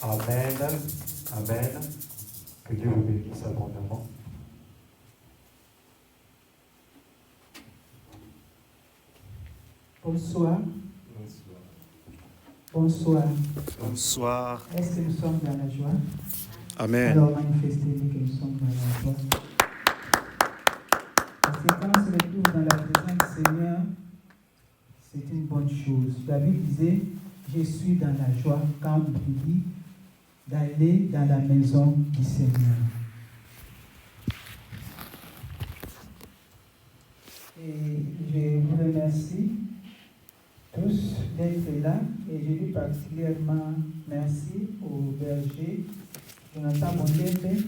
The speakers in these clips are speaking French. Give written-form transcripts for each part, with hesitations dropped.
Amen. Amen. Que Dieu vous bénisse abondamment. Bonsoir. Bonsoir. Bonsoir. Est-ce que nous sommes dans la joie? Amen. Alors manifestez-nous que nous sommes dans la joie. Parce que quand on se retrouve dans la présence du Seigneur, c'est une bonne chose. David disait, je suis dans la joie quand on me dit d'aller dans la maison du Seigneur. Et je vous remercie tous d'être là et je dis particulièrement merci au berger Jonathan Bondebe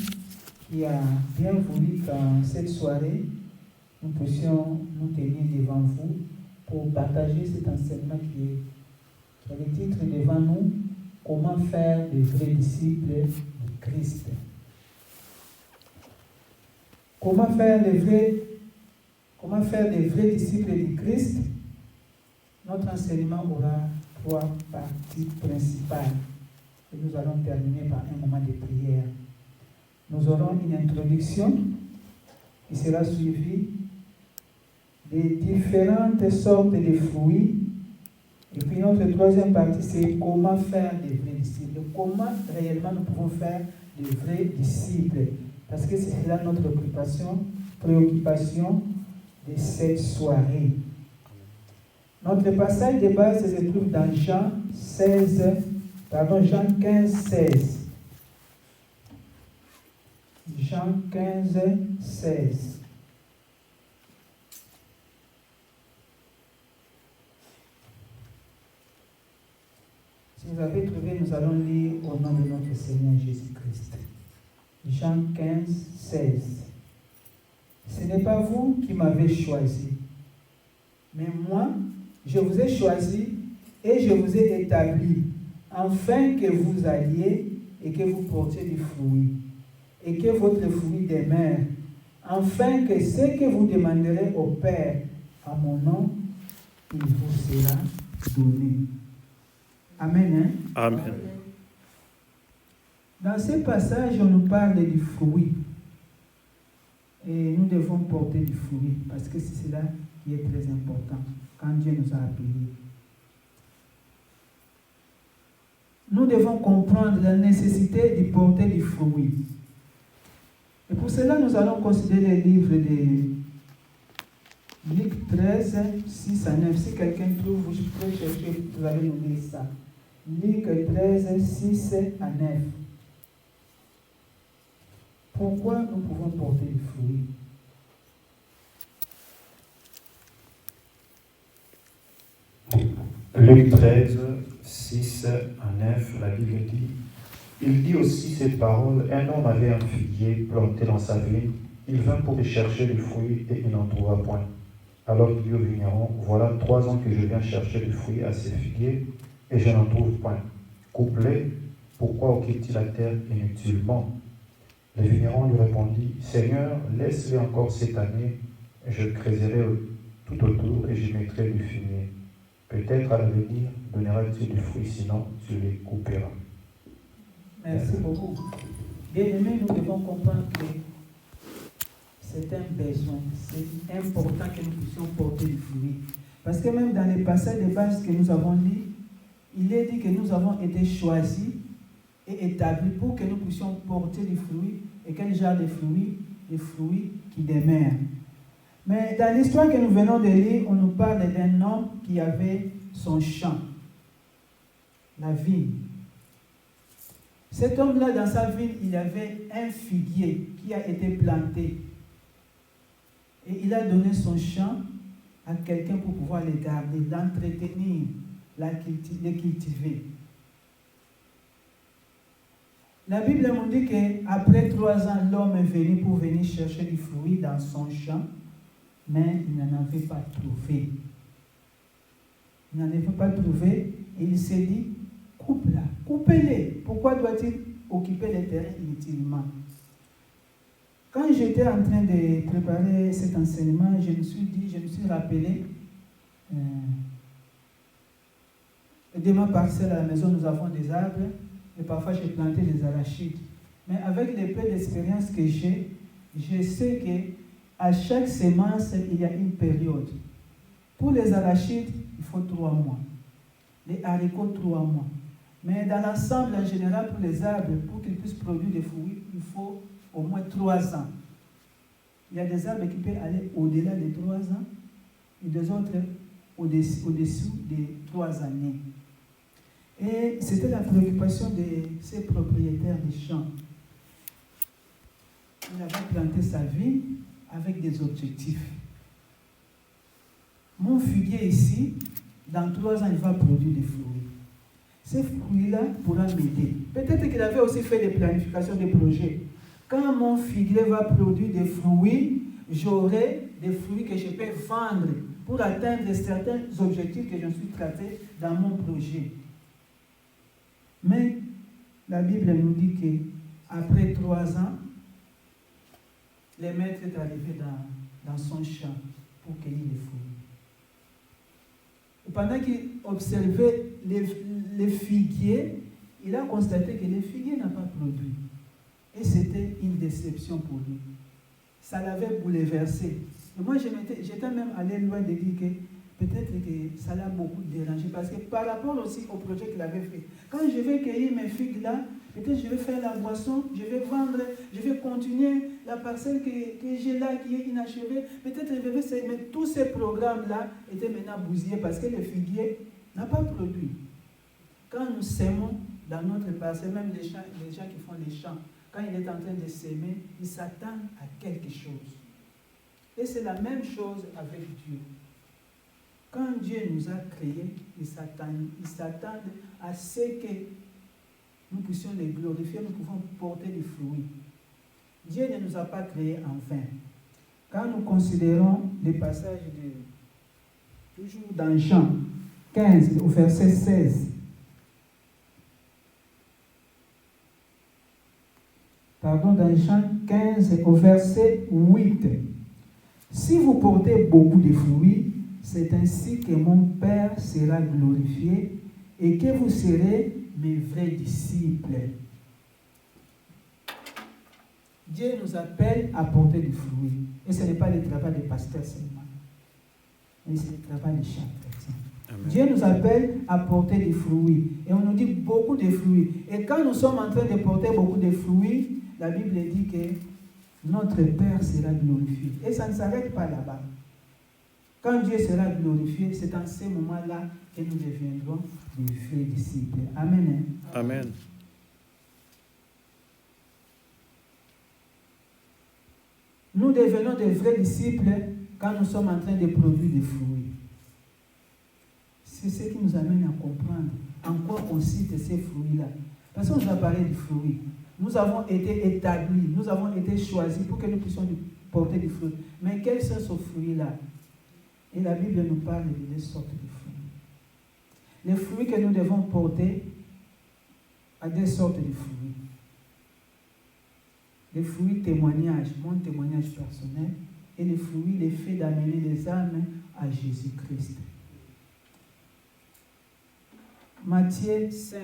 qui a bien voulu qu'en cette soirée nous puissions nous tenir devant vous pour partager cet enseignement qui a le titre devant nous, comment faire des vrais disciples de Christ. Comment faire des vrais disciples de Christ? Notre enseignement aura 3 parties principales. Et nous allons terminer par un moment de prière. Nous aurons une introduction qui sera suivie des différentes sortes de fruits. Et puis notre 3e partie, c'est comment faire des vrais disciples. Comment réellement nous pouvons faire des vrais disciples. Parce que c'est là notre préoccupation de cette soirée. Notre passage de base se trouve dans Jean 15, 16. Jean 15, 16. Si vous avez trouvé, nous allons lire au nom de notre Seigneur Jésus-Christ. Jean 15, 16. Ce n'est pas vous qui m'avez choisi, mais moi, je vous ai choisi et je vous ai établi, afin que vous alliez et que vous portiez du fruit, et que votre fruit demeure, afin que ce que vous demanderez au Père à mon nom, il vous sera donné. Amen. Hein? Amen. Dans ce passage, on nous parle du fruit. Et nous devons porter du fruit, parce que c'est cela qui est très important, quand Dieu nous a appelés. Nous devons comprendre la nécessité de porter du fruit. Et pour cela, nous allons considérer le livre de Luc 13, 6 à 9. Si quelqu'un trouve, vous pouvez chercher, vous allez nous lire ça. Luc 13, 6 à 9. Pourquoi nous pouvons porter du fruit? Luc 13, 6 à 9, la Bible dit: Il dit aussi ces paroles. Un homme avait un figuier planté dans sa vigne. Il vint pour y chercher du fruit et il n'en trouva point. Alors il dit au vigneron: Voilà 3 ans que je viens chercher du fruit à ces figuiers et je n'en trouve point. Coupe-les, pourquoi occupe-t-il la terre inutilement? Le vigneron lui répondit: Seigneur, laisse-les encore cette année, je creuserai tout autour et j'y mettrai du fumier. Peut-être à l'avenir donneras-tu du fruit, sinon tu les couperas. Merci beaucoup. Bien-aimés, nous devons comprendre que c'est un besoin. C'est important que nous puissions porter du fruit. Parce que même dans les passages de base que nous avons lus, il est dit que nous avons été choisis et établis pour que nous puissions porter du fruit. Et quel genre de fruits? Des fruits qui demeurent. Mais dans l'histoire que nous venons de lire, on nous parle d'un homme qui avait son champ, la vigne. Cet homme-là, dans sa vigne, il avait un figuier qui a été planté. Et il a donné son champ à quelqu'un pour pouvoir le garder, l'entretenir, le cultiver. La Bible nous dit qu'après 3 ans, l'homme est venu pour venir chercher du fruit dans son champ, mais il n'en avait pas trouvé. Il n'en avait pas trouvé et il s'est dit, coupe-la, coupez-les. Pourquoi doit-il occuper les terrains inutilement? Quand j'étais en train de préparer cet enseignement, je me suis rappelé, de ma parcelle à la maison, nous avons des arbres. et parfois j'ai planté des arachides. Mais avec les peu d'expérience que j'ai, je sais qu'à chaque semence, il y a une période. Pour les arachides, il faut 3 mois. Les haricots, 3 mois. Mais dans l'ensemble, en général, pour les arbres, pour qu'ils puissent produire des fruits, il faut au moins 3 ans. Il y a des arbres qui peuvent aller au-delà des 3 ans et des autres au-dessous des 3 années. Et c'était la préoccupation de ces propriétaires des champs. Il avait planté sa vie avec des objectifs. Mon figuier ici, dans 3 ans, il va produire des fruits. Ces fruits-là pourront m'aider. Peut-être qu'il avait aussi fait des planifications de projets. Quand mon figuier va produire des fruits, j'aurai des fruits que je peux vendre pour atteindre certains objectifs que je me suis tracés dans mon projet. Mais la Bible nous dit qu'après 3 ans, le maître est arrivé dans son champ pour cueillir les fruits. Et pendant qu'il observait les figuiers, il a constaté que les figuiers n'ont pas produit. Et c'était une déception pour lui. Ça l'avait bouleversé. Et moi, j'étais même allé loin de dire que peut-être que ça l'a beaucoup dérangé. Parce que par rapport aussi au projet qu'il avait fait, quand je vais cueillir mes figues là, peut-être je vais faire la boisson, je vais vendre, je vais continuer la parcelle que j'ai là qui est inachevée. Peut-être je vais essayer, mais tous ces programmes-là étaient maintenant bousillés parce que le figuier n'a pas produit. Quand nous sémons dans notre parcelle, même les gens qui font les champs, quand il est en train de s'aimer, il s'attend à quelque chose. Et c'est la même chose avec Dieu. Quand Dieu nous a créés, il s'attend à ce que nous puissions les glorifier, nous pouvons porter des fruits. Dieu ne nous a pas créés en vain. Quand nous considérons les passages toujours dans Jean 15, au verset 16, dans Jean 15, au verset 8. Si vous portez beaucoup de fruits, c'est ainsi que mon Père sera glorifié et que vous serez mes vrais disciples. Dieu nous appelle à porter du fruit. Et ce n'est pas le travail des pasteurs seulement, mais c'est le travail de chaque personne. Amen. Dieu nous appelle à porter des fruits. Et on nous dit beaucoup de fruits. Et quand nous sommes en train de porter beaucoup de fruits, la Bible dit que notre Père sera glorifié. Et ça ne s'arrête pas là-bas. Quand Dieu sera glorifié, c'est en ce moment-là que nous deviendrons des vrais disciples. Amen. Amen. Nous devenons des vrais disciples quand nous sommes en train de produire des fruits. C'est ce qui nous amène à comprendre en quoi consistent ces fruits-là. Parce qu'on nous a parlé de fruits. Nous avons été établis, nous avons été choisis pour que nous puissions porter des fruits. Mais quels sont ces fruits-là? Et la Bible nous parle de 2 sortes de fruits. Les fruits que nous devons porter à 2 sortes de fruits. Les fruits témoignages, mon témoignage personnel, et les fruits, les faits d'amener les âmes à Jésus-Christ. Matthieu 5.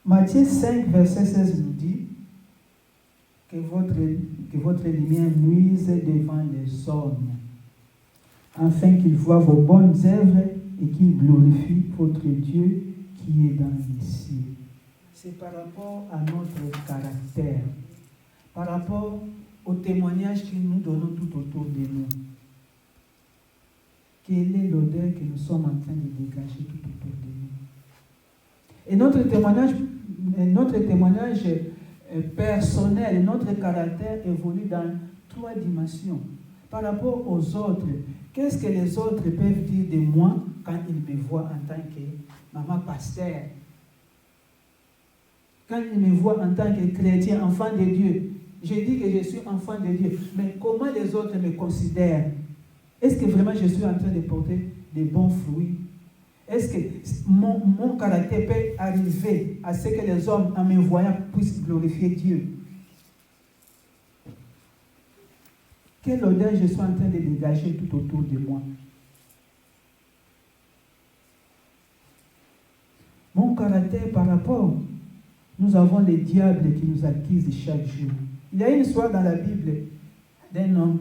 Matthieu 5, verset 16 nous dit que votre lumière nuise devant les hommes, afin qu'ils voient vos bonnes œuvres et qu'ils glorifient votre Dieu qui est dans les cieux. C'est par rapport à notre caractère, par rapport au témoignage que nous donnons tout autour de nous. Quelle est l'odeur que nous sommes en train de dégager tout autour de nous? Et notre témoignage personnel, notre caractère évolue dans 3 dimensions. Par rapport aux autres, qu'est-ce que les autres peuvent dire de moi quand ils me voient en tant que maman pasteur? Quand ils me voient en tant que chrétien, enfant de Dieu, je dis que je suis enfant de Dieu. Mais comment les autres me considèrent? Est-ce que vraiment je suis en train de porter des bons fruits? Est-ce que mon caractère peut arriver à ce que les hommes, en me voyant, puissent glorifier Dieu? Quelle odeur je suis en train de dégager tout autour de moi? Mon caractère par rapport, nous avons les diables qui nous accusent chaque jour. Il y a une histoire dans la Bible d'un homme,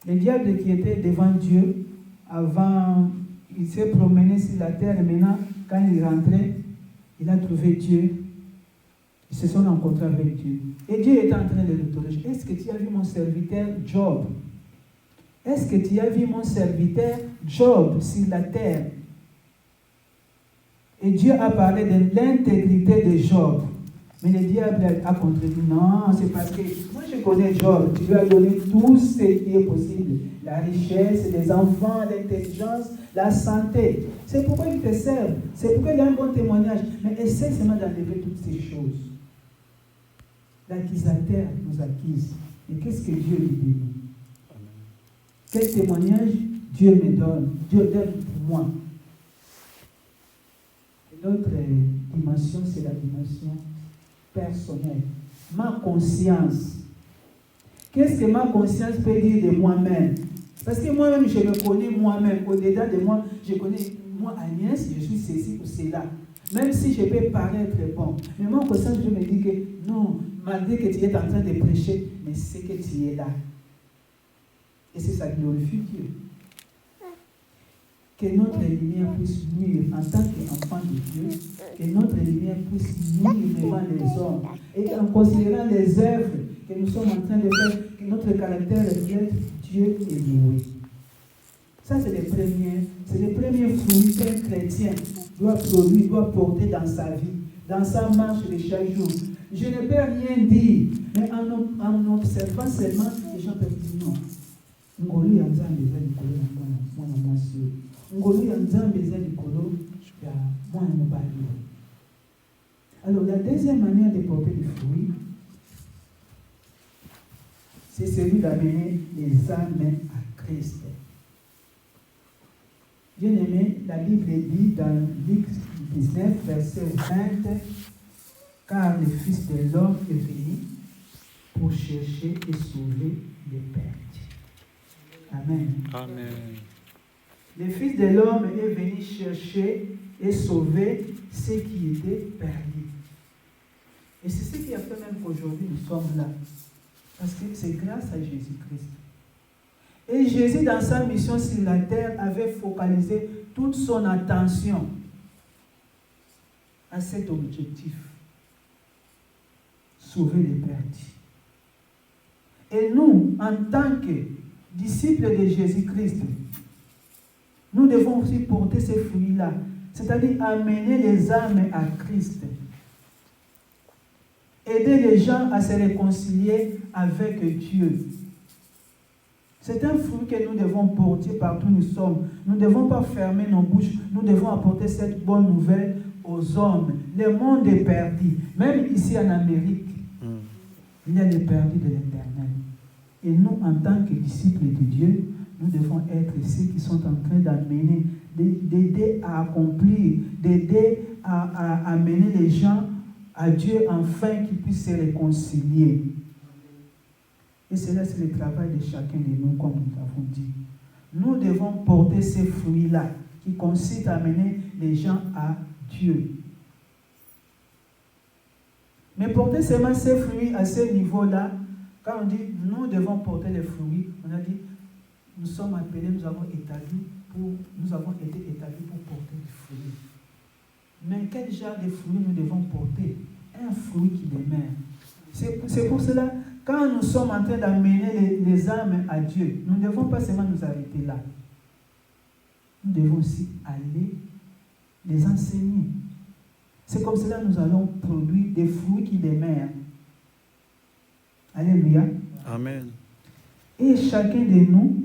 le diable qui était devant Dieu, avant, il s'est promené sur la terre, et maintenant, quand il rentrait, il a trouvé Dieu. Ils se sont rencontrés avec Dieu. Et Dieu était en train de l'interroger. Est-ce que tu as vu mon serviteur Job? Est-ce que tu as vu mon serviteur Job sur la terre? Et Dieu a parlé de l'intégrité de Job. Mais le diable a contredit. Non, c'est parce que moi je connais Job. Tu lui as donné tout ce qui est possible. La richesse, les enfants, l'intelligence, la santé. C'est pourquoi il te sert. C'est pourquoi il a un bon témoignage. Mais essaie seulement d'enlever toutes ces choses. L'accusateur nous accuse. Et qu'est-ce que Dieu lui dit? Quel témoignage Dieu me donne? Dieu donne pour moi. L'autre dimension, c'est la dimension personnelle. Ma conscience. Qu'est-ce que ma conscience peut dire de moi-même? Parce que moi-même, je me connais moi-même. Au-delà de moi, je connais moi, Agnès, je suis ceci ou cela. Même si je peux paraître bon. Mais ma conscience, je me dis que non, malgré que tu es en train de prêcher, mais c'est que tu es là. Et c'est ça qui glorifie Dieu. Que notre lumière puisse nuire en tant qu'enfant de Dieu, que notre lumière puisse nuire devant les hommes, et en considérant les œuvres que nous sommes en train de faire, que notre caractère reflète Dieu est loué. Ça, c'est les premiers fruits qu'un chrétien doit produire, doit porter dans sa vie, dans sa marche de chaque jour. Je ne peux rien dire, mais en observant seulement, les gens peuvent dire non. Ngolu ya nzambe eza likolo ya mwana mwasi oyo. Ngolu ya nzambe eza likolo ya mwana mobali oyo. Alors, la deuxième manière de porter des fruits, c'est celui d'amener les âmes à Christ. Bien aimé, la Bible dit dans Luc 19, verset 20, car le Fils de l'homme est venu pour chercher et sauver les perdues. Amen. Amen. Le Fils de l'homme est venu chercher et sauver ceux qui étaient perdus. Et c'est ce qui a fait même qu'aujourd'hui nous sommes là. Parce que c'est grâce à Jésus-Christ. Et Jésus, dans sa mission sur la terre, avait focalisé toute son attention à cet objectif. Sauver les perdus. Et nous, en tant que disciples de Jésus-Christ, nous devons aussi porter ces fruits-là, c'est-à-dire amener les âmes à Christ, aider les gens à se réconcilier avec Dieu. C'est un fruit que nous devons porter partout où nous sommes. Nous ne devons pas fermer nos bouches, nous devons apporter cette bonne nouvelle aux hommes. Le monde est perdu, même ici en Amérique, il y a les perdus de l'Éternel. Et nous, en tant que disciples de Dieu, nous devons être ceux qui sont en train d'amener, d'aider à accomplir, d'aider à amener les gens à Dieu afin qu'ils puissent se réconcilier. Et cela, c'est le travail de chacun de nous, comme nous l'avons dit. Nous devons porter ces fruits-là, qui consistent à amener les gens à Dieu. Mais porter seulement ces fruits à ce niveau-là, quand on dit nous devons porter les fruits, on a dit nous sommes appelés, nous avons été établis pour porter des fruits. Mais quel genre de fruits nous devons porter? Un fruit qui demeure. C'est pour cela, quand nous sommes en train d'amener les âmes à Dieu, nous ne devons pas seulement nous arrêter là. Nous devons aussi aller les enseigner. C'est comme cela que nous allons produire des fruits qui demeurent. Alléluia. Amen. Et chacun de nous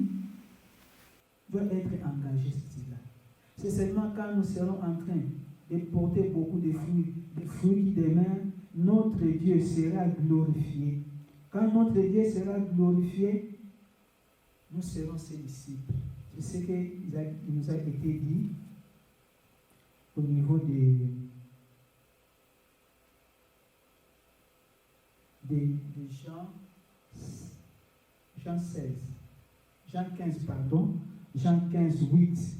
doit être engagé sur cela. C'est seulement quand nous serons en train de porter beaucoup de fruits qui demeurent, notre Dieu sera glorifié. Quand notre Dieu sera glorifié, nous serons ses disciples. C'est ce qu'il nous a été dit au niveau de Jean Jean 16. Jean 15, pardon. Jean 15, 8.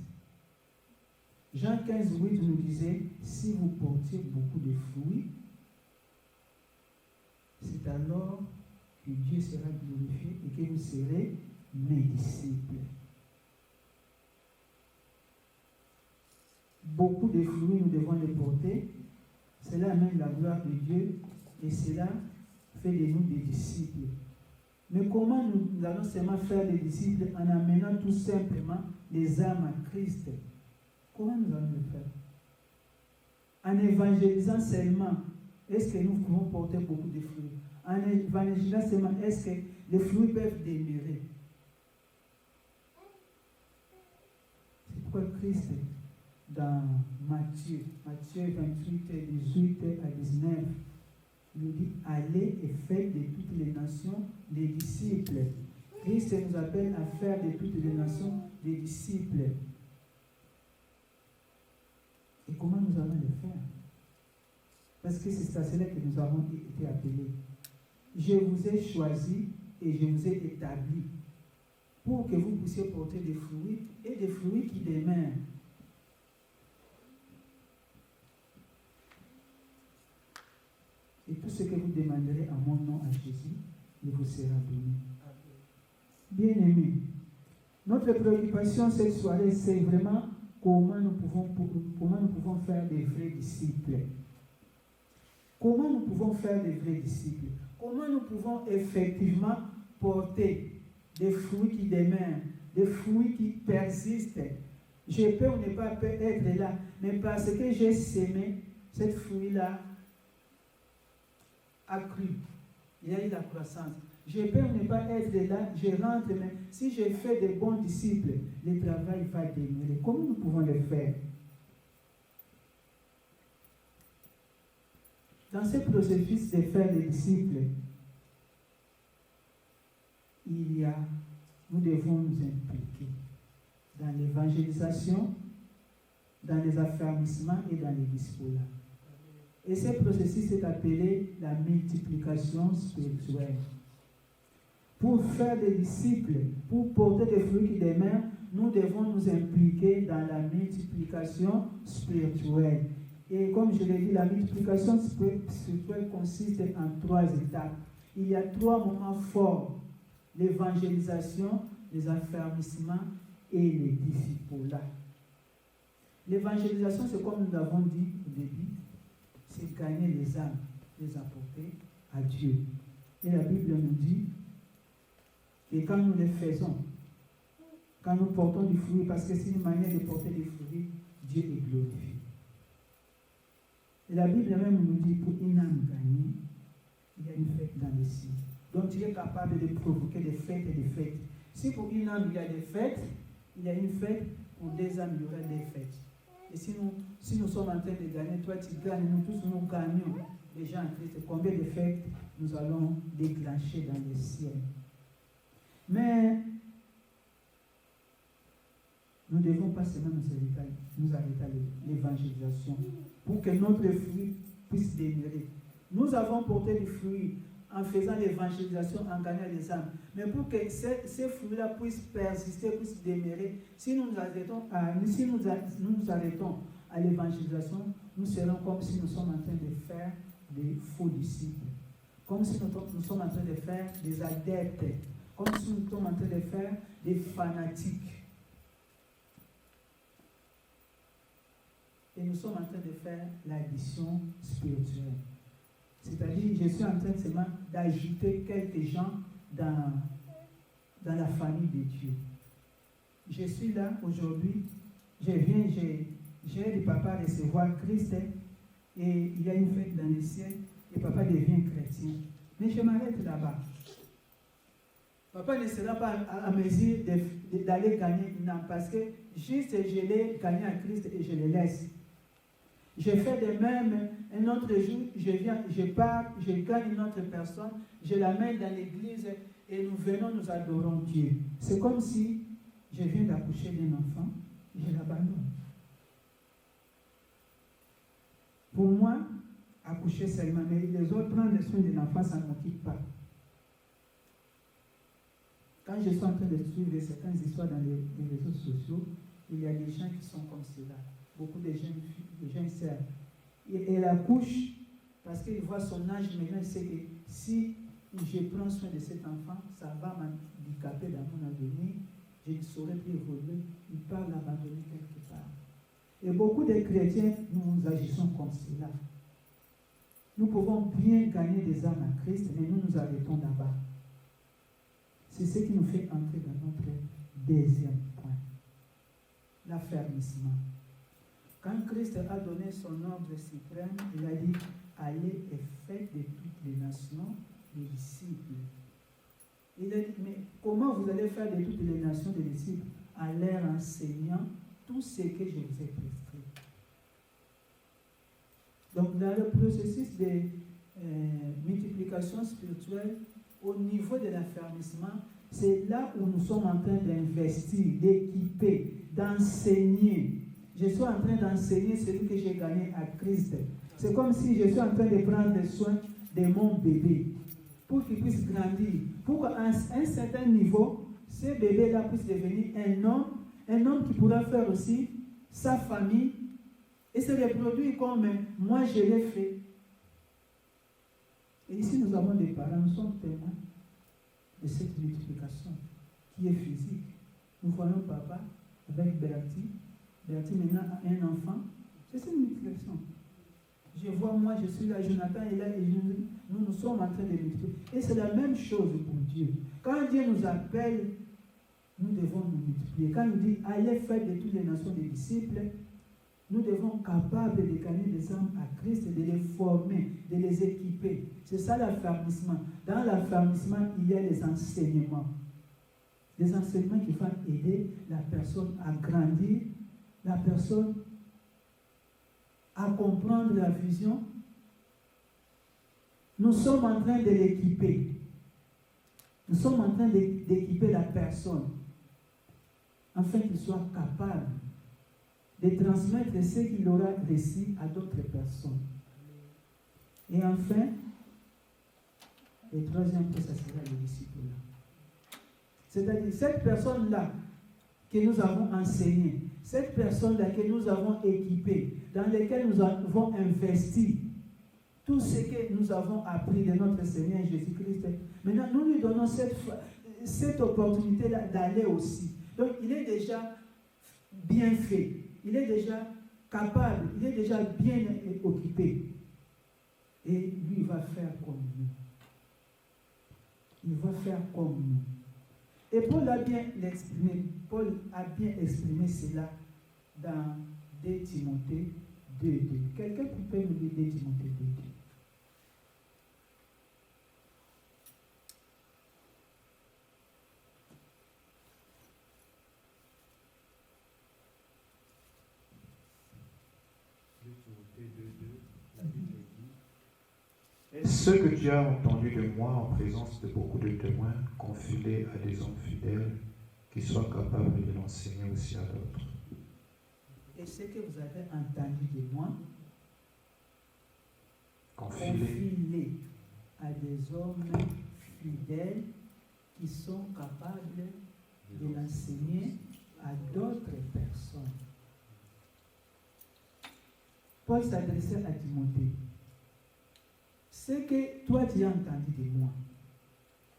Jean 15, 8 nous disait, si vous portez beaucoup de fruits, c'est alors que Dieu sera glorifié et que vous serez mes disciples. Beaucoup de fruits, nous devons les porter. Cela amène la gloire de Dieu et cela fait de nous des disciples. Mais comment nous allons seulement faire des disciples en amenant tout simplement les âmes à Christ? Comment nous allons le faire? En évangélisant seulement, est-ce que nous pouvons porter beaucoup de fruits? En évangélisant seulement, est-ce que les fruits peuvent demeurer? C'est pourquoi Christ, dans Matthieu 28, 18 à 19, nous dit, allez et faites de toutes les nations des disciples. Christ nous appelle à faire de toutes les nations des disciples. Et comment nous allons le faire? Parce que c'est à cela que nous avons été appelés. Je vous ai choisi et je vous ai établi pour que vous puissiez porter des fruits et des fruits qui demeurent. Et tout ce que vous demanderez en mon nom à Jésus, il vous sera donné. Bien-aimés, notre préoccupation cette soirée, c'est vraiment comment nous pouvons faire des vrais disciples. Comment nous pouvons faire des vrais disciples? Comment nous pouvons effectivement porter des fruits qui demeurent, des fruits qui persistent? Je peux ou ne pas être là, mais parce que j'ai sémé, cette fruit-là a cru. Il y a eu la croissance. Je peux ne pas être là, je rentre, mais si je fais des bons disciples, le travail va demeurer. Comment nous pouvons le faire? Dans ce processus de faire des disciples, nous devons nous impliquer dans l'évangélisation, dans les affermissements et dans les discours. Et ce processus est appelé la multiplication spirituelle. Pour faire des disciples, pour porter des fruits qui demeurent, nous devons nous impliquer dans la multiplication spirituelle. Et comme je l'ai dit, la multiplication spirituelle consiste en 3 étapes. Il y a 3 moments forts: l'évangélisation, les affermissements et les discipulats. L'évangélisation, c'est comme nous l'avons dit au début, c'est gagner les âmes, les apporter à Dieu. Et la Bible nous dit, et quand nous le faisons, quand nous portons du fruit, parce que c'est une manière de porter des fruits, Dieu est glorifié. Et la Bible même nous dit, pour une âme gagnée, il y a une fête dans les cieux. Donc tu es capable de provoquer des fêtes et des fêtes. Si pour une âme il y a des fêtes, il y a une fête, pour 2 âmes il y aura des fêtes. Et si nous sommes en train de gagner, toi tu gagnes, nous tous nous gagnons déjà en Christ. Combien de fêtes nous allons déclencher dans les ciels? Mais nous ne devons pas seulement nous arrêter à l'évangélisation pour que notre fruit puisse demeurer. Nous avons porté du fruit en faisant l'évangélisation, en gagnant les âmes. Mais pour que ces fruits-là puissent persister, puissent demeurer, si nous nous arrêtons à l'évangélisation, nous serons comme si nous sommes en train de faire des faux disciples. Comme si nous sommes en train de faire des adeptes. Comme si nous sommes en train de faire des fanatiques. Et nous sommes en train de faire l'addition spirituelle. C'est-à-dire, je suis en train seulement d'ajouter quelques gens dans la famille de Dieu. Je suis là aujourd'hui, j'ai le papa recevoir Christ, et il y a une fête dans le ciel, et papa devient chrétien. Mais je m'arrête là-bas. Papa ne sera pas à mesure d'aller gagner une âme, parce que juste je l'ai gagné à Christ et je le laisse. Je fais de même, un autre jour, je pars, je gagne une autre personne, je l'amène dans l'église et nous venons, nous adorons Dieu. C'est comme si je viens d'accoucher d'un enfant, je l'abandonne. Pour moi, accoucher seulement, mais les autres prendre soin de l'enfant, ça ne m'occupe pas. Quand je suis en train de suivre certaines histoires dans les réseaux sociaux, il y a des gens qui sont comme cela. Beaucoup de jeunes sœurs. Et elle accouche parce qu'il voit son âge maintenant, il sait que si je prends soin de cet enfant, ça va m'handicaper dans mon avenir, je ne saurais plus évoluer. Il part l'abandonner quelque part. Et beaucoup de chrétiens, nous agissons comme cela. Nous pouvons bien gagner des âmes à Christ, mais nous arrêtons là-bas. C'est ce qui nous fait entrer dans notre deuxième point. L'affermissement. Quand Christ a donné son ordre suprême, il a dit « Allez et faites de toutes les nations des disciples ». Il a dit « Mais comment vous allez faire de toutes les nations des disciples? En leur enseignant tout ce que je vous ai prescrit. » Donc, dans le processus de multiplication spirituelle, au niveau de l'affermissement, c'est là où nous sommes en train d'investir, d'équiper, d'enseigner. Je suis en train d'enseigner celui que j'ai gagné à Christ. C'est comme si je suis en train de prendre soin de mon bébé pour qu'il puisse grandir. Pour qu'à un certain niveau, ce bébé-là puisse devenir un homme qui pourra faire aussi sa famille et se reproduire comme moi je l'ai fait. Et ici, nous avons des parents, nous sommes témoins de cette multiplication qui est physique. Nous voyons papa avec Bertie. Bertie maintenant a un enfant. C'est une multiplication. Je vois moi, je suis là, Jonathan est là, et nous sommes en train de multiplier. Et c'est la même chose pour Dieu. Quand Dieu nous appelle, nous devons nous multiplier. Quand il nous dit, allez faire de toutes les nations des disciples, nous devons être capables de gagner des âmes à Christ, de les former, de les équiper. C'est ça l'affermissement. Dans l'affermissement, il y a les enseignements. Des enseignements qui vont aider la personne à grandir, la personne à comprendre la vision. Nous sommes en train de l'équiper. Nous sommes en train d'équiper la personne afin qu'il soit capable de transmettre ce qu'il aura reçu à d'autres personnes. Et enfin, le troisième point, ça sera le disciple-là. C'est-à-dire, cette personne-là que nous avons enseignée, cette personne-là que nous avons équipée, dans laquelle nous avons investi tout ce que nous avons appris de notre Seigneur Jésus-Christ. Maintenant, nous lui donnons cette opportunité-là d'aller aussi. Donc, il est déjà bien fait. Il est déjà capable, il est déjà bien occupé. Et lui, il va faire comme nous. Il va faire comme nous. Et Paul a bien exprimé cela dans 2 Timothée 2.2. Quelqu'un peut nous lire 2 Timothée 2.2? Et ce que tu as entendu de moi en présence de beaucoup de témoins, confie-les à des hommes fidèles qui soient capables de l'enseigner aussi à d'autres. Et ce que vous avez entendu de moi, confie-les à des hommes fidèles qui sont capables de l'enseigner à d'autres personnes. Paul s'adressait à Timothée. Ce que toi tu as entendu de moi,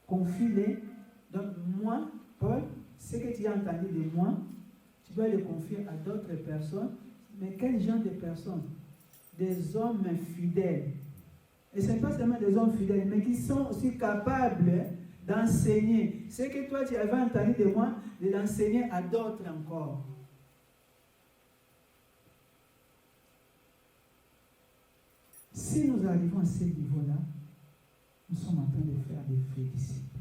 confie-le. Donc moi, Paul, ce que tu as entendu de moi, tu dois le confier à d'autres personnes. Mais quel genre de personnes? Des hommes fidèles. Et ce n'est pas seulement des hommes fidèles, mais qui sont aussi capables d'enseigner. Ce que toi tu avais entendu de moi, de l'enseigner à d'autres encore. Si nous arrivons à ce niveau-là, nous sommes en train de faire des vrais disciples.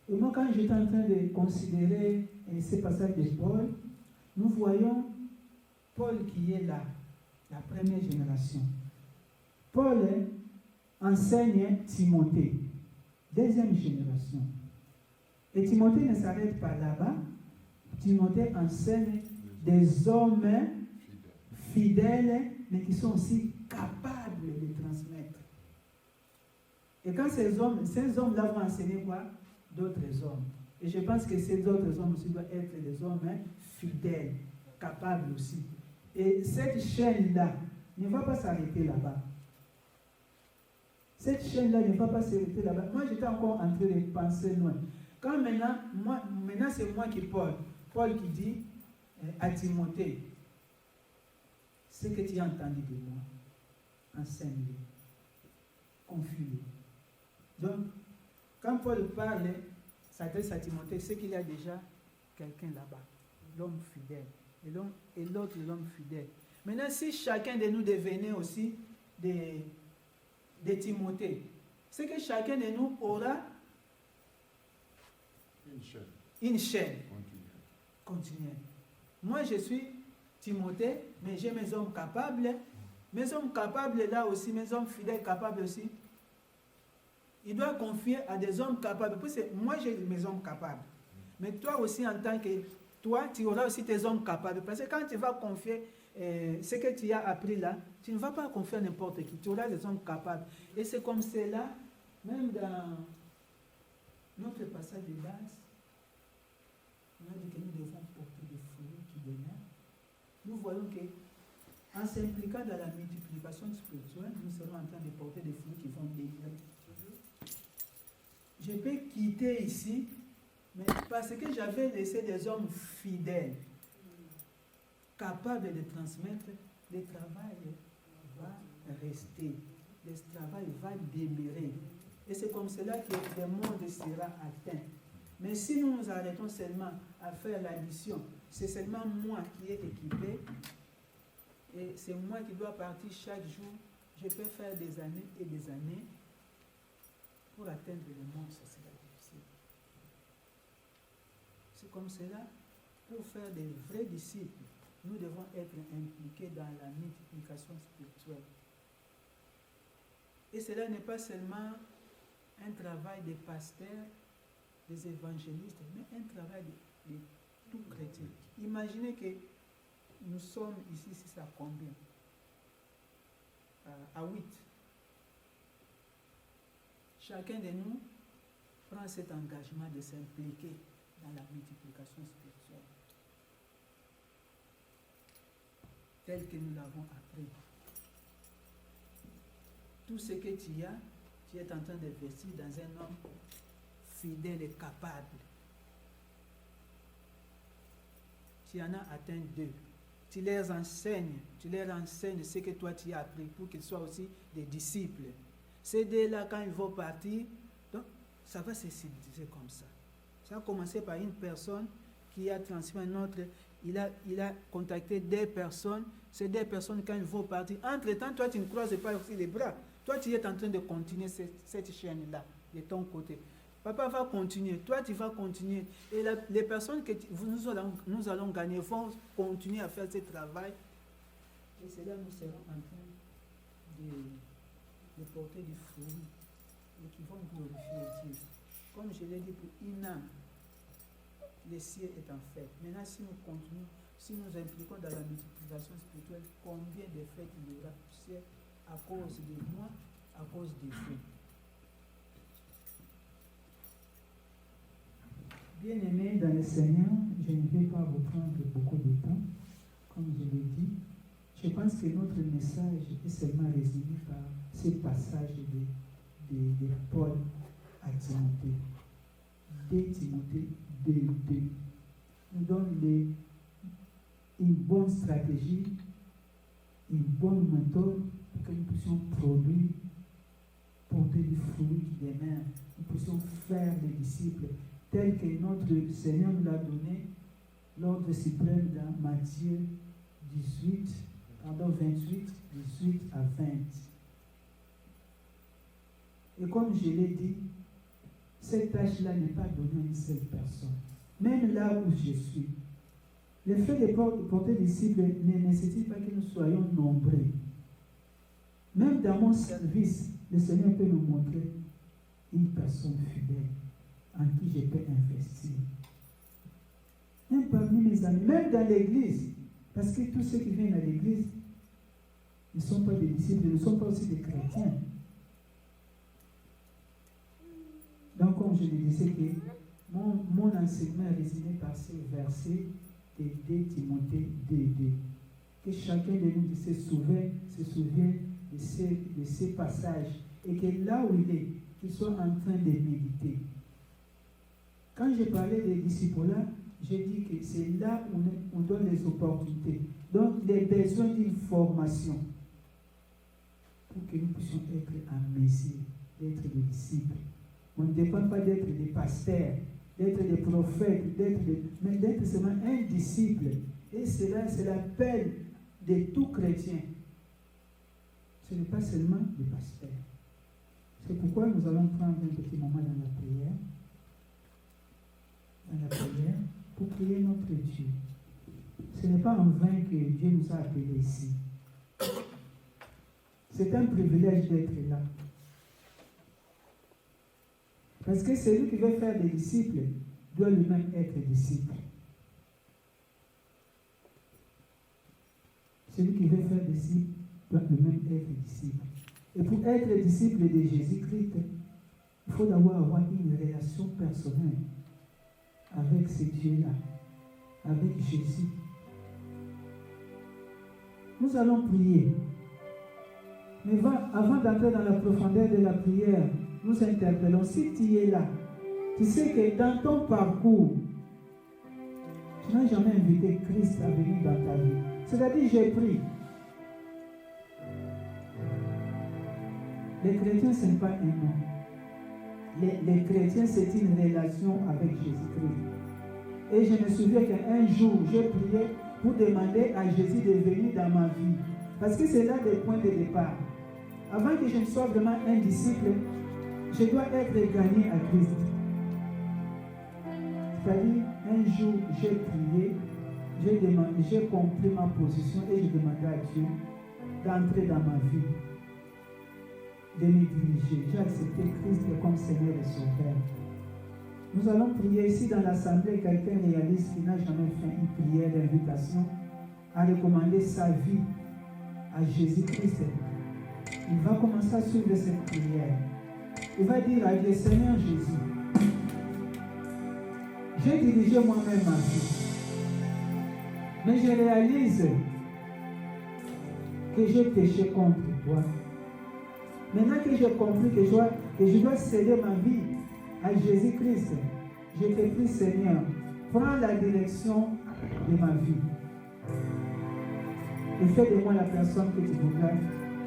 Et moi, quand j'étais en train de considérer ces passages de Paul, nous voyons Paul qui est là, la première génération. Paul enseigne Timothée, deuxième génération. Et Timothée ne s'arrête pas là-bas. Timothée enseigne des hommes fidèles, mais qui sont aussi capables de transmettre. Et quand ces hommes-là vont enseigner quoi? D'autres hommes. Et je pense que ces autres hommes aussi doivent être des hommes fidèles, capables aussi. Et cette chaîne-là ne va pas s'arrêter là-bas. Cette chaîne-là ne va pas s'arrêter là-bas. Moi, j'étais encore en train de penser loin. Quand maintenant c'est moi qui parle. Paul qui dit à Timothée, ce que tu as entendu de moi, enseigne-le, confie-le. Donc, quand Paul parle, s'adresse à Timothée, c'est qu'il y a déjà quelqu'un là-bas, l'homme fidèle, et l'autre l'homme fidèle. Maintenant, si chacun de nous devenait aussi des Timothée, c'est que chacun de nous aura une chaîne continuelle. Moi, je suis Timothée, mais j'ai mes hommes capables. Mes hommes capables là aussi, mes hommes fidèles capables aussi. Il doit confier à des hommes capables. Parce que moi, j'ai mes hommes capables. Mais toi aussi, en tant que toi, tu auras aussi tes hommes capables. Parce que quand tu vas confier ce que tu as appris là, tu ne vas pas confier à n'importe qui. Tu auras des hommes capables. Et c'est comme cela, même dans notre passage de base, on a dit que nous devons porter des fruits qui demeurent. Nous voyons que en s'impliquant dans la multiplication spirituelle, nous serons en train de porter des fruits qui vont demeurer. Je peux quitter ici, mais parce que j'avais laissé des hommes fidèles, capables de transmettre, le travail va rester, le travail va demeurer. Et c'est comme cela que le monde sera atteint. Mais si nous nous arrêtons seulement à faire la mission, c'est seulement moi qui est équipé, et c'est moi qui dois partir chaque jour. Je peux faire des années et des années pour atteindre le monde, ça sera difficile. C'est comme cela, pour faire des vrais disciples, nous devons être impliqués dans la multiplication spirituelle. Et cela n'est pas seulement un travail des pasteurs, des évangélistes, mais un travail de tout chrétien. Imaginez que nous sommes ici, c'est à combien? À 8. Chacun de nous prend cet engagement de s'impliquer dans la multiplication spirituelle, tel que nous l'avons appris. Tout ce que tu as, tu es en train d'investir dans un homme fidèle et capable. Tu en as atteint 2. Tu leur enseignes ce que toi tu as appris pour qu'ils soient aussi des disciples. Ces 2-là, quand ils vont partir, donc, ça va se subdiviser comme ça. Ça a commencé par une personne qui a transmis un autre. Il a contacté 2 personnes. Ces 2 personnes, quand ils vont partir, entre-temps, toi, tu ne croises pas aussi les bras. Toi, tu es en train de continuer cette chaîne-là, de ton côté. Papa va continuer, toi tu vas continuer. Et les personnes que nous allons gagner vont continuer à faire ce travail. Et c'est là que nous serons en train de porter du fruit et qui vont glorifier Dieu. Comme je l'ai dit pour une âme, le ciel est en fête. Maintenant, si nous continuons, si nous impliquons dans la multiplication spirituelle, combien de fêtes il y aura au ciel à cause de moi, à cause de vous. Bien-aimés dans le Seigneur, je ne vais pas vous prendre beaucoup de temps, comme je l'ai dit. Je pense que notre message est seulement résumé par ce passage de Paul à Timothée. 2 Timothée 2:2 nous donne une bonne stratégie, une bonne méthode pour que nous puissions produire, porter du fruit qui demeure, nous puissions faire des disciples tel que notre Seigneur nous l'a donné, l'ordre suprême dans Matthieu 28, 18 à 20. Et comme je l'ai dit, cette tâche-là n'est pas donnée à une seule personne. Même là où je suis, le fait de porter des disciples ne nécessite pas que nous soyons nombreux. Même dans mon service, le Seigneur peut nous montrer une personne fidèle en qui je peux investir. Même parmi mes amis, même dans l'église, parce que tous ceux qui viennent à l'église ne sont pas des disciples, ne sont pas aussi des chrétiens. Donc, comme je le disais, que mon enseignement est résumé par ces versets de 2 Timothée 2:2. Que chacun de nous se souvienne de ces passages et que là où il est, qu'il soit en train de méditer. Quand je parlais des disciples-là, j'ai dit que c'est là où on donne les opportunités. Donc, les besoins d'une formation pour que nous puissions être en mesure d'être des disciples. On ne dépend pas d'être des pasteurs, d'être des prophètes, mais d'être seulement un disciple. Et cela, c'est l'appel de tout chrétien. Ce n'est pas seulement des pasteurs. C'est pourquoi nous allons prendre un petit moment dans la prière. Pour prier notre Dieu. Ce n'est pas en vain que Dieu nous a appelés ici. C'est un privilège d'être là. Parce que celui qui veut faire des disciples doit lui-même être disciple. Celui qui veut faire des disciples doit lui-même être disciple. Et pour être disciple de Jésus-Christ, il faut d'abord avoir une relation personnelle avec ce Dieu-là, avec Jésus. Nous allons prier. Mais avant d'entrer dans la profondeur de la prière, nous interpellons. Si tu es là, tu sais que dans ton parcours, tu n'as jamais invité Christ à venir dans ta vie. C'est-à-dire, j'ai pris. Les chrétiens, ce n'est pas un nom. Les chrétiens, c'est une relation avec Jésus-Christ. Et je me souviens qu'un jour, j'ai prié pour demander à Jésus de venir dans ma vie. Parce que c'est là le point de départ. Avant que je ne sois vraiment un disciple, je dois être gagné à Christ. C'est-à-dire, un jour, j'ai prié, j'ai compris ma position et j'ai demandé à Dieu d'entrer dans ma vie, de me diriger. J'ai accepté Christ comme Seigneur et Sauveur. Nous allons prier ici dans l'assemblée. Quelqu'un réalise qui n'a jamais fait une prière d'invitation à recommander sa vie à Jésus-Christ. Il va commencer à suivre cette prière. Il va dire à Dieu, Seigneur Jésus, j'ai dirigé moi-même ma vie. Mais je réalise que j'ai péché contre toi. Maintenant que j'ai compris que je dois céder ma vie à Jésus-Christ, je te prie, Seigneur, prends la direction de ma vie. Et fais de moi la personne que tu voudrais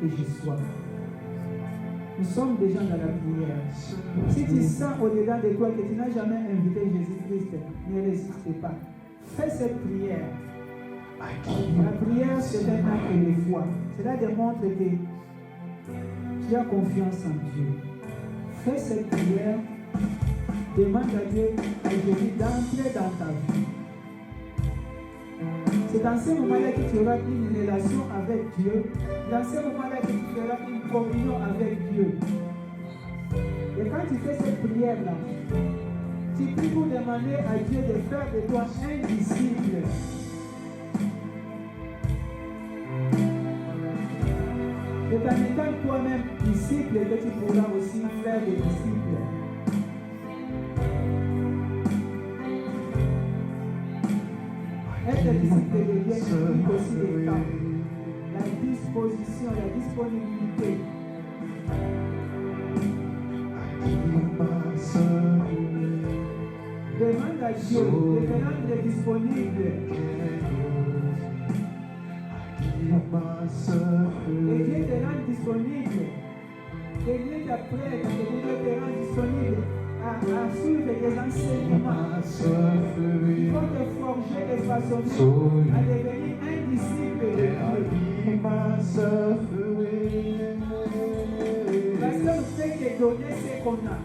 que je sois. Nous sommes déjà dans la prière. Si tu sens au-dedans de toi que tu n'as jamais invité Jésus-Christ, ne résiste pas. Fais cette prière. La prière, c'est un acte de foi. Cela démontre que tu as confiance en Dieu. Fais cette prière. Demande à Dieu, à Jésus, d'entrer dans ta vie. C'est dans ce moment-là que tu auras une relation avec Dieu. Dans ce moment-là que tu feras une communion avec Dieu. Et quand tu fais cette prière-là, tu pries pour demander à Dieu de faire de toi un disciple. C'est en étant toi-même disciple que tu pourras aussi faire des disciples. Être disciple de Dieu implique aussi le temps, la disposition, la disponibilité. Demande à Dieu de te rendre disponible. Et Dieu te rend disponible. Et Dieu t'apprête, que Dieu te rend disponible à suivre des enseignements. Il faut te forger et façonner à devenir un disciple de Dieu. Parce qu'on fait que donner ce qu'on a.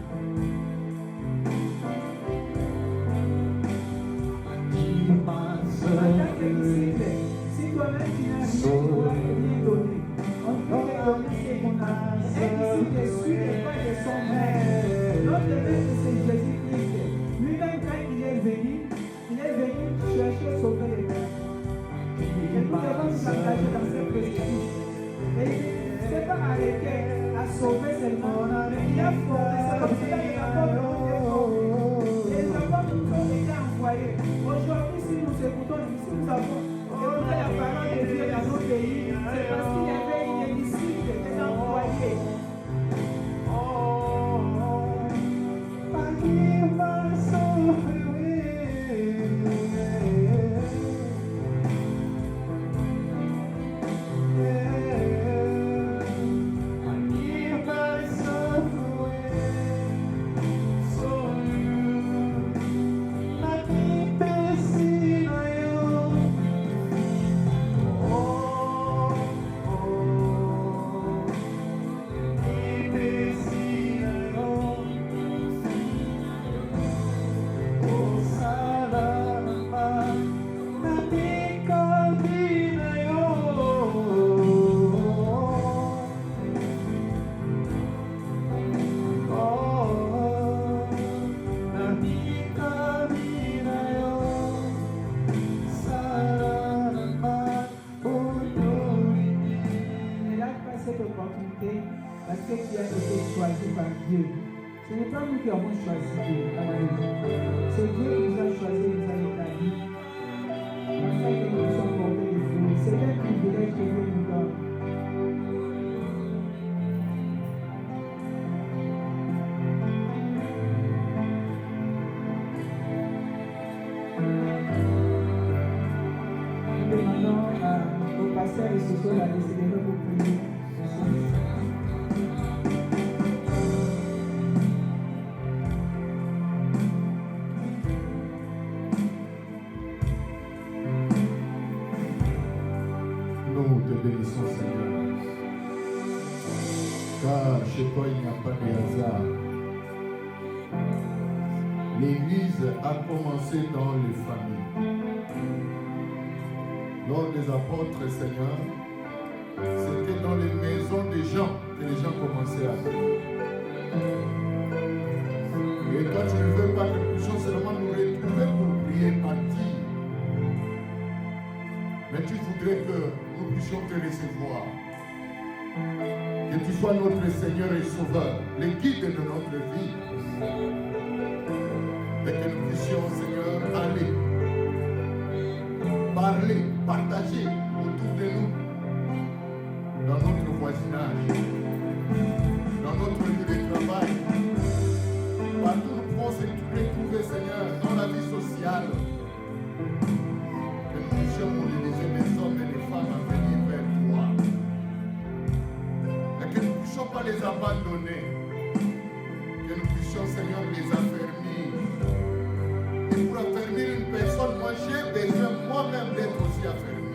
En tant que disciple, si toi-même tu n'as rien, tu dois rien donner. On peut te donner ce qu'on a. Un disciple suit les pas de son maître. Notre maître, c'est Jésus-Christ. Lui-même, quand il est venu chercher sauver les gens. Et nous devons nous engager dans ce processus. Et il ne s'est pas arrêté à sauver seulement, mais il a formé. C'est comme cela qu'il a formé. par Dieu. Ce n'est pas nous qui avons choisi Dieu. C'est Dieu qui nous a choisi, nous a établis, afin que nous puissions porter des fruits. C'est un privilège que Dieu nous donne. Nous demandons au pasteur et Soso la décider pour prier. Nous te bénissons, Seigneur, car chez toi il n'y a pas de hasard. L'Église a commencé dans les familles. Lors des apôtres, Seigneur, c'était dans les maisons des gens que les gens commençaient à prier. Et toi, tu ne veux pas que nous puissions seulement nous retrouver pour prier par dire. Mais tu voudrais que nous puissions te recevoir. Que tu sois notre Seigneur et Sauveur, le guide de notre vie. Et que nous puissions, Seigneur, aller, parler, partager autour de nous, dans notre voisinage, dans notre lieu de travail, partout nous pouvons se retrouver, Seigneur, dans la vie sociale. Que nous puissions mobiliser les hommes et les femmes à venir vers toi. Et que nous ne puissions pas les abandonner. Que nous puissions, Seigneur, les affermir. Et pour affermir une personne, moi j'ai besoin moi-même d'être aussi affermi.